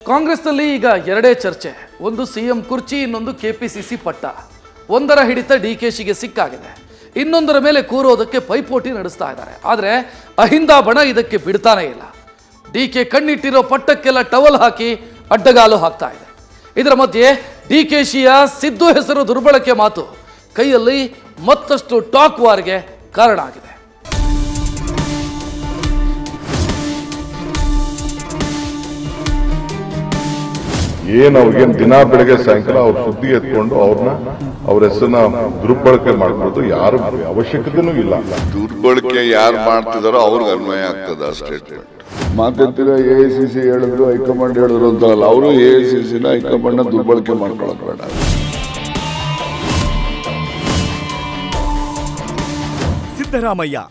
ಕಾಂಗ್ರೆಸ್ನಲ್ಲಿ ಈಗ ಎರಡೇ ಚರ್ಚೆ, ಒಂದು ಸಿಎಂ ಕುರ್ಚಿ, ಇನ್ನೊಂದು ಕೆಪಿಸಿಸಿ ಪಟ್ಟ. ಒಂದರ ಹಿಡಿತ ಡಿಕೆಶಿಗೆ ಸಿಕ್ಕಾಗಿದೆ, ಇನ್ನೊಂದರ ಮೇಲೆ ಕೂರೋದಕ್ಕೆ ಪೈಪೋಟಿ ನಡೆಸ್ತಾ ಇದ್ದಾರೆ. ಆದರೆ ಅಹಿಂದ ಬಣ ಇದಕ್ಕೆ ಬಿಡ್ತಾನೇ ಇಲ್ಲ. ಡಿಕೆ ಕಣ್ಣಿಟ್ಟಿರೋ ಪಟ್ಟಕ್ಕೆಲ್ಲ ಟವಲ್ ಹಾಕಿ ಅಡ್ಡಗಾಲು ಹಾಕ್ತಾ ಇದೆ. ಇದರ ಮಧ್ಯೆ ಡಿಕೆಶಿಯ ಸಿದ್ದು ಹೆಸರು ದುರ್ಬಳಕೆ ಮಾತು ಕೈಯಲ್ಲಿ ಮತ್ತಷ್ಟು ಟಾಕ್ ವಾರ್ಗೆ ಕಾರಣ ಆಗಿದೆ. ಅವ್ರಿಗೇನು ದಿನ ಬೆಳಗ್ಗೆ ಸಾಯಂಕಾಲ ಅವ್ರ ಸುದ್ದಿ ಎತ್ಕೊಂಡು ಅವ್ರ ಹೆಸರನ್ನ ದುರ್ಬಳಕೆ ಮಾಡ್ಬೋದು, ಯಾರು ಅವಶ್ಯಕತೆನೂ ಇಲ್ಲ. ದುರ್ಬಳಕೆ ಯಾರು ಮಾಡ್ತಿದಾರೋ ಅವ್ರಿಗೆ ಅನ್ವಯ ಆಗ್ತದ ಸ್ಟೇಟ್ಮೆಂಟ್. ಮಾತಾಡ್ತೀರ ಎಐಸಿಸಿ ಹೇಳಿದ್ರು, ಹೈಕಮಾಂಡ್ ಹೇಳಿದ್ರು ಅಂತಲ್ಲ, ಅವರು ಎಐಸಿಸಿನ ಹೈಕಮಾಂಡ್ ನ ದುರ್ಬಳಕೆ ಮಾಡ್ಕೊಳ್ಳೋದು ಬೇಡ. ಸಿದ್ದರಾಮಯ್ಯ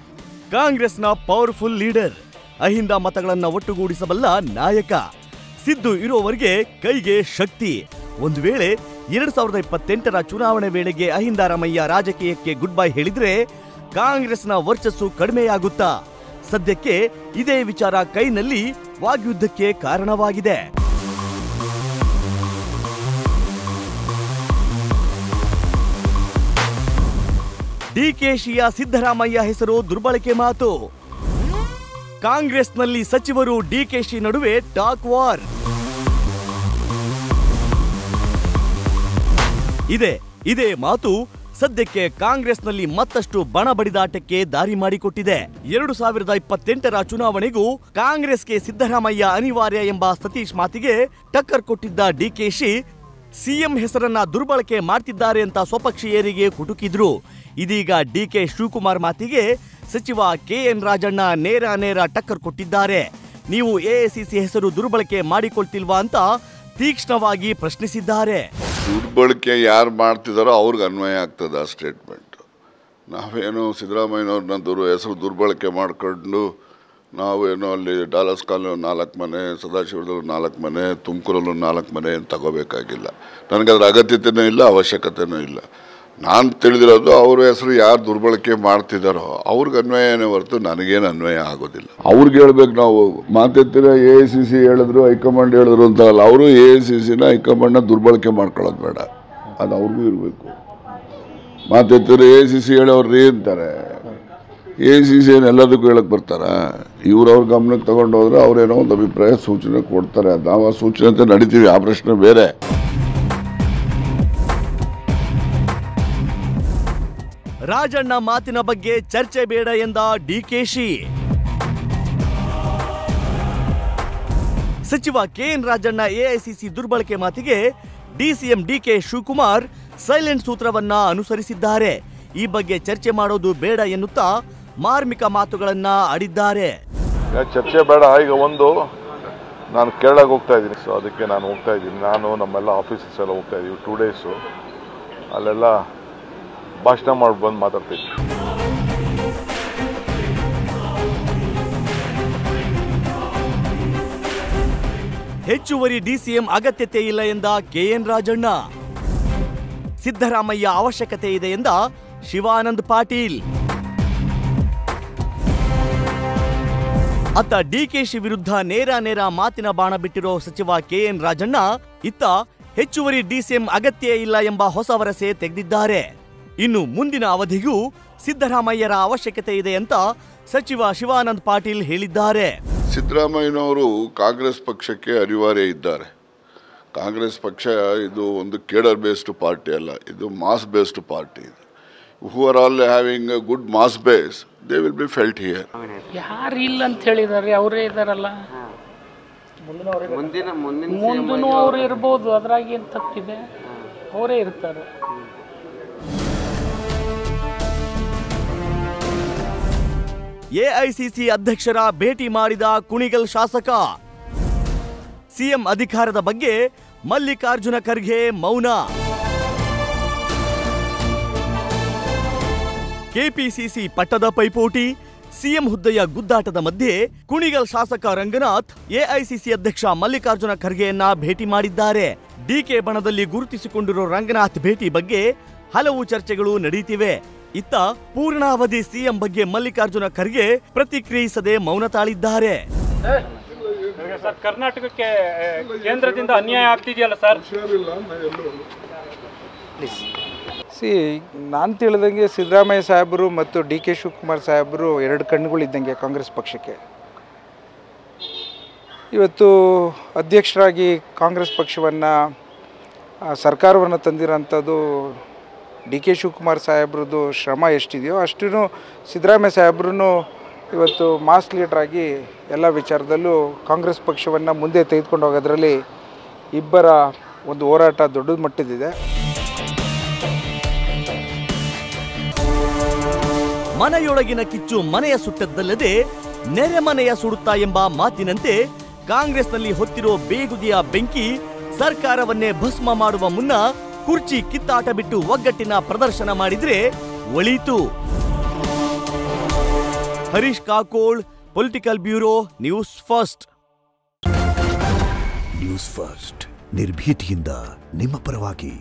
ಕಾಂಗ್ರೆಸ್ನ ಪವರ್ಫುಲ್ ಲೀಡರ್, ಅಹಿಂದ ಮತಗಳನ್ನ ಒಟ್ಟುಗೂಡಿಸಬಲ್ಲ ನಾಯಕ. ಸಿದ್ದು ಇರೋವರೆಗೆ ಕೈಗೆ ಶಕ್ತಿ. ಒಂದು ವೇಳೆ 2028ರ ಚುನಾವಣೆ ವೇಳೆಗೆ ಅಹಿಂದರಾಮಯ್ಯ ರಾಜಕೀಯಕ್ಕೆ ಗುಡ್ ಬೈ ಹೇಳಿದ್ರೆ ಕಾಂಗ್ರೆಸ್ನ ವರ್ಚಸ್ಸು ಕಡಿಮೆಯಾಗುತ್ತಾ? ಸದ್ಯಕ್ಕೆ ಇದೇ ವಿಚಾರ ಕೈನಲ್ಲಿ ವಾಗ್ಯುದ್ಧಕ್ಕೆ ಕಾರಣವಾಗಿದೆ. ಡಿಕೆಶಿಯ ಸಿದ್ದರಾಮಯ್ಯ ಹೆಸರು ದುರ್ಬಳಕೆ ಮಾತು. ಕಾಂಗ್ರೆಸ್ನಲ್ಲಿ ಸಚಿವರು ಡಿಕೆಶಿ ನಡುವೆ ಟಾಕ್ ವಾರ್. ಇದೇ ಮಾತು ಸದ್ಯಕ್ಕೆ ಕಾಂಗ್ರೆಸ್ನಲ್ಲಿ ಮತ್ತಷ್ಟು ಬಣ ಬಡಿದಾಟಕ್ಕೆ ದಾರಿ ಮಾಡಿಕೊಟ್ಟಿದೆ. 2028ರ ಚುನಾವಣೆಗೂ ಕಾಂಗ್ರೆಸ್ಗೆ ಸಿದ್ದರಾಮಯ್ಯ ಅನಿವಾರ್ಯ ಎಂಬ ಸತೀಶ್ ಮಾತಿಗೆ ಟಕ್ಕರ್ ಕೊಟ್ಟಿದ್ದ ಡಿಕೆಶಿ ಸಿಎಂ ಹೆಸರನ್ನ ದುರ್ಬಳಕೆ ಮಾಡ್ತಿದ್ದಾರೆ ಅಂತ ಸ್ವಪಕ್ಷೀಯರಿಗೆ ಕುಟುಕಿದ್ರು. ಇದೀಗ ಡಿಕೆ ಶಿವಕುಮಾರ್ ಮಾತಿಗೆ ಸಚಿವ ಕೆಎನ್ ರಾಜಣ್ಣ ನೇರ ಟಕ್ಕರ್ ಕೊಟ್ಟಿದ್ದಾರೆ. ನೀವು ಎಐಸಿಸಿ ಹೆಸರು ದುರ್ಬಳಕೆ ಮಾಡಿಕೊಳ್ತಿಲ್ವಾ ಅಂತ ತೀಕ್ಷ್ಣವಾಗಿ ಪ್ರಶ್ನಿಸಿದ್ದಾರೆ. ದುರ್ಬಳಕೆ ಯಾರು ಮಾಡ್ತಿದಾರೋ ಅವ್ರಿಗೆ ಅನ್ವಯ ಆಗ್ತದ ಸ್ಟೇಟ್ಮೆಂಟ್. ನಾವೇನು ಸಿದ್ದರಾಮಯ್ಯನವ್ರನ್ನ ಹೆಸರು ದುರ್ಬಳಕೆ ಮಾಡ್ಕೊಂಡು ನಾವೇನೋ ಅಲ್ಲಿ ಡಾಲರ್ಸ್ ಕಾಲೋನಿ 4 ಮನೆ, ಸದಾಶಿವದಲ್ಲಿ 4 ಮನೆ, ತುಮಕೂರಲ್ಲೂ 4 ಮನೆ ಏನು ತಗೋಬೇಕಾಗಿಲ್ಲ. ನನಗದ್ರ ಅಗತ್ಯತೆಯೂ ಇಲ್ಲ, ಅವಶ್ಯಕತೆಯೂ ಇಲ್ಲ. ನಾನು ತಿಳಿದಿರೋದು ಅವ್ರ ಹೆಸರು ಯಾರು ದುರ್ಬಳಕೆ ಮಾಡ್ತಿದಾರೋ ಅವ್ರಿಗೆ ಅನ್ವಯನೇ ಹೊರತು ನನಗೇನು ಅನ್ವಯ ಆಗೋದಿಲ್ಲ. ಅವ್ರಿಗೆ ಹೇಳ್ಬೇಕು. ನಾವು ಮಾತಾಡ್ತೀರ ಎಐಸಿಸಿ ಹೇಳಿದ್ರು, ಹೈಕಮಾಂಡ್ ಹೇಳಿದ್ರು ಅಂತಲ್ಲ, ಅವರು ಎಐಸಿಸಿನ ಹೈಕಮಾಂಡ್ ನ ದುರ್ಬಳಕೆ ಮಾಡ್ಕೊಳ್ಳೋದು ಬೇಡ, ಅದು ಅವ್ರಿಗೂ ಇರಬೇಕು. ಮಾತಾಡ್ತೀರ ಎಐಸಿಸಿ ಹೇಳೋರ್ರಿ ಅಂತಾರೆ, ಎಐಸಿಸಿ ಏನು ಎಲ್ಲದಕ್ಕೂ ಹೇಳಕ್ ಬರ್ತಾರ? ಅವ್ರ ಗಮನಕ್ಕೆ ತಗೊಂಡು ಹೋದ್ರೆ ಅವ್ರೇನೋ ಒಂದು ಅಭಿಪ್ರಾಯ ಸೂಚನೆ ಕೊಡ್ತಾರೆ, ನಾವು ಆ ಸೂಚನೆ ಅಂತ ನಡೀತೀವಿ, ಆ ಪ್ರಶ್ನೆ ಬೇರೆ. ರಾಜಣ್ಣ ಮಾತಿನ ಬಗ್ಗೆ ಚರ್ಚೆ ಬೇಡ ಎಂದ ಡಿಕೆಶಿ. ಸಚಿವ ಕೆಎನ್ ರಾಜಣ್ಣ ಎಐಸಿಸಿ ದುರ್ಬಳಕೆ ಮಾತಿಗೆ ಡಿಸಿಎಂ ಡಿಕೆ ಶಿವಕುಮಾರ್ ಸೈಲೆಂಟ್ ಸೂತ್ರವನ್ನ ಅನುಸರಿಸಿದ್ದಾರೆ. ಈ ಬಗ್ಗೆ ಚರ್ಚೆ ಮಾಡೋದು ಬೇಡ ಎನ್ನುತ್ತಾ ಮಾರ್ಮಿಕ ಮಾತುಗಳನ್ನ ಆಡಿದ್ದಾರೆ. ಚರ್ಚೆ ಬೇಡ. ಈಗ ಒಂದು ನಾನು ಕೇರಳಕ್ಕೆ ಹೋಗ್ತಾ ಇದ್ದೀನಿ, ಸೊ ಅದಕ್ಕೆ ನಾನು ಹೋಗ್ತಾ ಇದ್ದೀನಿ. ನಾನು ನಮ್ಮೆಲ್ಲ ಆಫೀಸಸ್ ಎಲ್ಲ ಹೋಗ್ತಾ ಇದ್ದೀವಿ 2 ಡೇಸು. ಅಲ್ಲೆಲ್ಲ ಭಾಷಣ ಮಾಡಿ ಬಂದು ಮಾತಾಡ್ತೀನಿ. ಹೆಚ್ಚುವರಿ ಡಿಸಿಎಂ ಅಗತ್ಯತೆ ಇಲ್ಲ ಎಂದ ಕೆಎನ್ ರಾಜಣ್ಣ. ಸಿದ್ದರಾಮಯ್ಯ ಅವಶ್ಯಕತೆ ಇದೆ ಎಂದ ಶಿವಾನಂದ ಪಾಟೀಲ್. ಅತ್ತ ಡಿಕೆಶಿ ವಿರುದ್ಧ ನೇರ ಮಾತಿನ ಬಾಣ ಬಿಟ್ಟಿರೋ ಸಚಿವ ಕೆಎನ್ ರಾಜಣ್ಣ ಇತ್ತ ಹೆಚ್ಚುವರಿ ಡಿಸಿಎಂ ಅಗತ್ಯ ಇಲ್ಲ ಎಂಬ ಹೊಸ ವರಸೆ ತೆಗೆದಿದ್ದಾರೆ. ಇನ್ನು ಮುಂದಿನ ಅವಧಿಗೂ ಸಿದ್ದರಾಮಯ್ಯರ ಅವಶ್ಯಕತೆ ಇದೆ ಅಂತ ಸಚಿವ ಶಿವಾನಂದ ಪಾಟೀಲ್ ಹೇಳಿದ್ದಾರೆ. ಸಿದ್ದರಾಮಯ್ಯನವರು ಕಾಂಗ್ರೆಸ್ ಪಕ್ಷಕ್ಕೆ ಅನಿವಾರ್ಯ ಇದ್ದಾರೆ. ಕಾಂಗ್ರೆಸ್ ಪಕ್ಷ ಇದು ಒಂದು ಕೇಡರ್ ಬೇಸ್ಡ್ ಪಾರ್ಟಿ ಅಲ್ಲ, ಇದು mass based party. Who are all having a good mass base, they will be felt here. ಯಾರು ಇಲ್ಲ ಅಂತ ಹೇಳಿದ್ದಾರೆ, ಅವರೇ ಇದ್ದಾರಲ್ಲ, ಮುಂದೂ ಅವರು ಇರ್ಬೋದು, ಅದ್ರಾಗ ಏನು ತಪ್ಪಿದೆ, ಅವರೇ ಇರ್ತಾರೆ. ಎಐಸಿಸಿ ಅಧ್ಯಕ್ಷರ ಭೇಟಿ ಮಾಡಿದ ಕುಣಿಗಲ್ ಶಾಸಕ. ಸಿಎಂ ಅಧಿಕಾರದ ಬಗ್ಗೆ ಮಲ್ಲಿಕಾರ್ಜುನ ಖರ್ಗೆ ಮೌನ. ಕೆಪಿಸಿಸಿ ಪಟ್ಟದ ಪೈಪೋಟಿ, ಸಿಎಂ ಹುದ್ದೆಯ ಗುದ್ದಾಟದ ಮಧ್ಯೆ ಕುಣಿಗಲ್ ಶಾಸಕ ರಂಗನಾಥ್ ಎಐಸಿಸಿ ಅಧ್ಯಕ್ಷ ಮಲ್ಲಿಕಾರ್ಜುನ ಖರ್ಗೆಯನ್ನ ಭೇಟಿ ಮಾಡಿದ್ದಾರೆ. ಡಿಕೆ ಬಣದಲ್ಲಿ ಗುರುತಿಸಿಕೊಂಡಿರೋ ರಂಗನಾಥ್ ಭೇಟಿ ಬಗ್ಗೆ ಹಲವು ಚರ್ಚೆಗಳು ನಡೆಯುತ್ತಿವೆ. ಇತ್ತ ಪೂರ್ಣಾವಧಿ ಸಿಎಂ ಬಗ್ಗೆ ಮಲ್ಲಿಕಾರ್ಜುನ ಖರ್ಗೆ ಪ್ರತಿಕ್ರಿಯಿಸದೆ ಮೌನ ತಾಳಿದ್ದಾರೆ. ಸರ್ ಕರ್ನಾಟಕಕ್ಕೆ ಕೇಂದ್ರದಿಂದ ಅನ್ಯಾಯ ಆಗ್ತಿದೆಯಲ್ಲ ಸರ್? ನಾನು ತಿಳಿದಂಗೆ ಸಿದ್ದರಾಮಯ್ಯ ಸಾಹೇಬರು ಮತ್ತು ಡಿ ಕೆ ಶಿವಕುಮಾರ್ ಸಾಹೇಬರು ಎರಡು ಕಣ್ಣುಗಳಿದ್ದಂಗೆ ಕಾಂಗ್ರೆಸ್ ಪಕ್ಷಕ್ಕೆ. ಇವತ್ತು ಅಧ್ಯಕ್ಷರಾಗಿ ಕಾಂಗ್ರೆಸ್ ಪಕ್ಷವನ್ನು ಸರ್ಕಾರವನ್ನು ತಂದಿರೋಂಥದ್ದು ಡಿ ಕೆ ಶಿವಕುಮಾರ್ ಸಾಹೇಬ್ರದ್ದು ಶ್ರಮ ಎಷ್ಟಿದೆಯೋ ಅಷ್ಟೂ ಸಿದ್ದರಾಮಯ್ಯ ಸಾಹೇಬ್ರೂ ಇವತ್ತು ಮಾಸ್ ಲೀಡ್ರಾಗಿ ಎಲ್ಲ ವಿಚಾರದಲ್ಲೂ ಕಾಂಗ್ರೆಸ್ ಪಕ್ಷವನ್ನು ಮುಂದೆ ತೆಗೆದುಕೊಂಡು ಹೋಗೋದ್ರಲ್ಲಿ ಇಬ್ಬರ ಒಂದು ಹೋರಾಟ ದೊಡ್ಡ ಮಟ್ಟದಿದೆ. ಮನೆಯೊಳಗಿನ ಕಿಚ್ಚು ಮನೆಯ ಸುಟ್ಟದ್ದಲ್ಲದೆ ನೆರೆಮನೆಯ ಸುಡುತ್ತಾ ಎಂಬ ಮಾತಿನಂತೆ ಕಾಂಗ್ರೆಸ್ನಲ್ಲಿ ಹೊತ್ತಿರೋ ಬೇಗುದಿಯ ಬೆಂಕಿ ಸರ್ಕಾರವನ್ನೇ ಭಸ್ಮ ಮಾಡುವ ಮುನ್ನ ಕುರ್ಚಿ ಕಿತ್ತಾಟ ಬಿಟ್ಟು ಒಗ್ಗಟ್ಟಿನ ಪ್ರದರ್ಶನ ಮಾಡಿದ್ರೆ ಒಳಿತು. Harish Kakol, political bureau, news first. News first ನಿರ್ಭೀತಿಯಿಂದ ನಿಮ್ಮ ಪರವಾಗಿ.